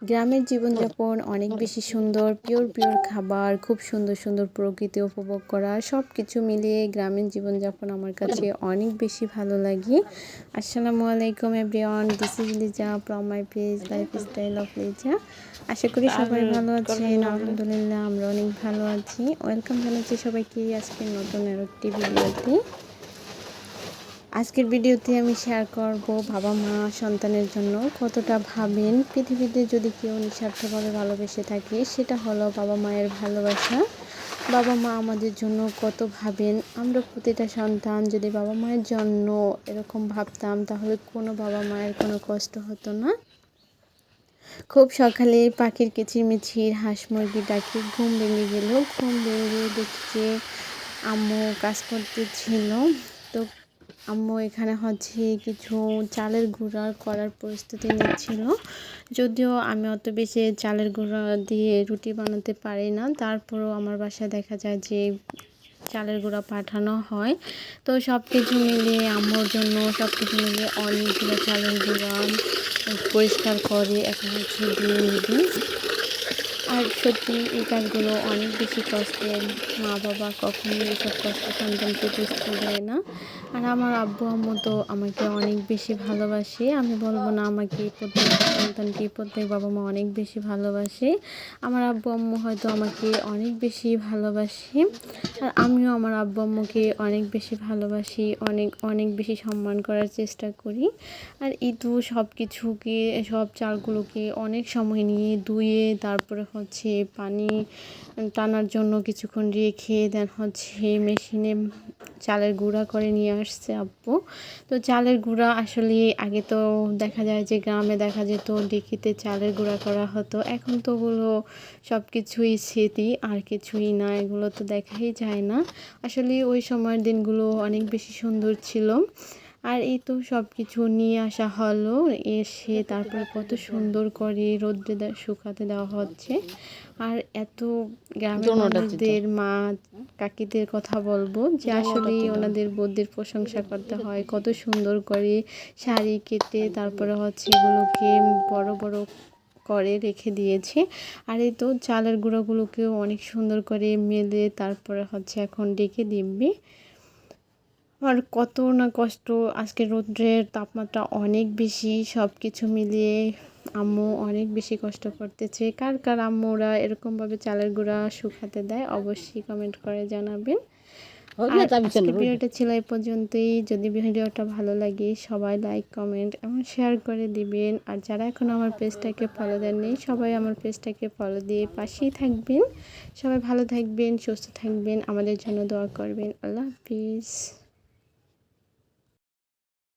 গ্রামের জীবনযাপন অনেক বেশি সুন্দর, পিওর খাবার, খুব সুন্দর সুন্দর প্রকৃতি উপভোগ করা, সব কিছু মিলিয়ে গ্রামীণ জীবনযাপন আমার কাছে অনেক বেশি ভালো লাগে। আসসালামু আলাইকুম everyone, this is Liza from my page lifestyle of Liza. আশা করি সবাই ভালো আছেন। আলহামদুলিল্লাহ আমরা অনেক ভালো আছি। ওয়েলকাম জানাচ্ছি সবাইকে আজকের নতুন আরেকটি ভিডিওতে। আজকের ভিডিওতে আমি শেয়ার করব বাবা মা সন্তানের জন্য কতটা ভাবেন। পৃথিবীতে যদি কেউ নিঃস্বার্থভাবে ভালোবেসে থাকে সেটা হলো বাবা মায়ের ভালোবাসা। বাবা মা আমাদের জন্য কত ভাবেন। আমরা প্রতিটা সন্তান যদি বাবা মায়ের জন্য এরকম ভাবতাম তাহলে কোনো বাবা মায়ের কোনো কষ্ট হতো না। খুব সকালে পাখির কিচিরমিচির, হাঁস মুরগি ডাকে ঘুম ভেঙে গেল। ঘুম ভেঙে দেখছে আম্মু কাজ করতেছিল। তো আম্মু এখানে কিছু চালের গুঁড়া করার প্রস্তুতি নিচ্ছিল। যদিও আমি অত বেশি চালের গুঁড়া দিয়ে রুটি বানাতে পারি না, তারপরেও আমার বাসায় দেখা যায় যে চালের গুঁড়া পাঠানো হয়। তো সব কিছু মিলিয়ে আম্মুর জন্য সব কিছু মিলিয়ে অনেকগুলো চালের গুঁড়া পরিষ্কার করে এখন দিয়ে নিবি। আর সত্যি এই কাজগুলো অনেক বেশি কষ্টের। মা বাবা কখনোই এসব কষ্ট সন্তানকে বুঝতে দেয় না। আর আমার আব্বু আম্মু তো আমাকে অনেক বেশি ভালোবাসে। আমি বলবো না আমাকে প্রত্যেক সন্তানকে প্রত্যেক বাবা মা অনেক বেশি ভালোবাসে। আমার আব্বু আম্মু হয়তো আমাকে অনেক বেশি ভালোবাসে, আর আমিও আমার আব্বু আম্মুকে অনেক বেশি ভালোবাসি, অনেক অনেক বেশি সম্মান করার চেষ্টা করি। আর সব কিছুকে, সব চালগুলোকে অনেক সময় নিয়ে ধুয়ে তারপরে পানি টানার জন্য কিছুক্ষণ রেখে দেন মেশিনে চালের গুঁড়া করে নিয়ে আসছে আব্বু। তো চালের গুঁড়া আসলে আগে তো দেখা যায় যে গ্রামে দেখা যেত ঢেঁকিতে চালের গুঁড়া করা হতো। এখন তো ওগুলো সব কিছুই স্মৃতি, আর কিছুই না, এগুলো তো দেখাই যায় না। আসলে ওই সময়ের দিনগুলো অনেক বেশি সুন্দর ছিল। আর এই তো সব কিছু নিয়ে আসা হলো, এসে তারপরে কত সুন্দর করে রোদ্রে শুকাতে দেওয়া হচ্ছে। আর এত গ্রামের মানুষদের মা কাকিদের কথা বলবো যে আসলে ওনাদের বৌদির প্রশংসা করতে হয়। কত সুন্দর করে শাড়ি কেটে তারপরে এগুলোকে বড় বড় করে রেখে দিয়েছে। আর এই তো চালের গুঁড়োগুলোকেও অনেক সুন্দর করে মেলে তারপরে এখন ডেকে দিবি। আর কত না কষ্ট, আজকে রৌদ্রের তাপমাত্রা অনেক বেশি, সব কিছু মিলিয়ে আম্মু অনেক বেশি কষ্ট করতেছে। কার কার আম্মুরা এরকমভাবে চালের গুঁড়া শুকাতে দেয় অবশ্যই কমেন্ট করে জানাবেন। আর আজকের ভিডিওটা ছিল এই পর্যন্তই। যদি ভিডিওটা ভালো লাগে সবাই লাইক কমেন্ট এবং শেয়ার করে দিবেন। আর যারা এখন আমার পেজটাকে ফলো দেননি সবাই আমার পেজটাকে ফলো দিয়ে পাশেই থাকবেন। সবাই ভালো থাকবেন, সুস্থ থাকবেন, আমাদের জন্য দোয়া করবেন। আল্লাহ হাফিজ।